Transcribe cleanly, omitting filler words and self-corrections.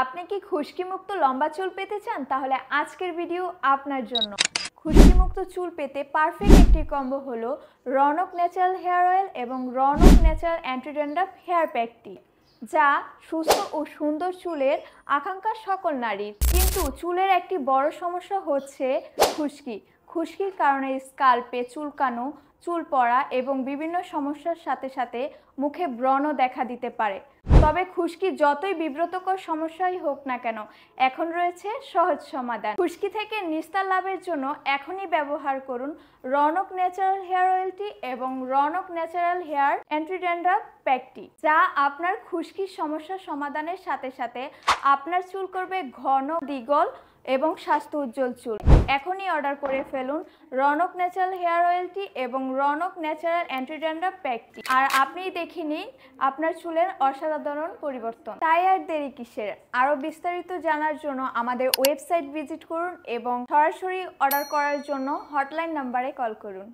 আপনি কি খুশকিমুক্ত লম্বা চুল পেতে চান? তাহলে আজকের ভিডিও আপনার জন্য। খুশকিমুক্ত চুল পেতে পারফেক্ট একটি কম্বো হলো রনক ন্যাচারাল হেয়ার অয়েল এবং Ronok natural anti dandruff hair প্যাকটি, যা সুস্থ ও সুন্দর চুলের আকাঙ্ক্ষা সকল নারীর। কিন্তু চুলের একটি বড় সমস্যা হচ্ছে খুশকি। খুশকির কারণে স্কাল্পে চুলকানো, চুল পড়া এবং বিভিন্ন সমস্যার সাথে সাথে মুখে ব্রণও দেখা দিতে পারে। তবে খুশকি যতই বিব্রতকর সমস্যাই হোক না কেন, এখন রয়েছে সহজ সমাধান। খুশকি থেকে নিস্তার লাভের জন্য এখনই ব্যবহার করুন রনক ন্যাচারাল হেয়ার অয়েলটি এবং Ronok natural hair anti dandruff প্যাকটি, যা আপনার খুশকির সমস্যার সমাধানের সাথে সাথে আপনার চুল করবে ঘন, দ্বিগুণ এবং স্বাস্থ্য উজ্জ্বল চুল। এখনই অর্ডার করে ফেলুন রনক ন্যাচারাল হেয়ার অয়েলটি এবং রনক ন্যাচারাল অ্যান্টি ড্যান্ড্রাফ প্যাকটি, আর আপনিই দেখে নিন আপনার চুলের অসাধারণ পরিবর্তন। তাই আর দেরি কিসের? আরও বিস্তারিত জানার জন্য আমাদের ওয়েবসাইট ভিজিট করুন এবং সরাসরি অর্ডার করার জন্য হটলাইন নাম্বারে কল করুন।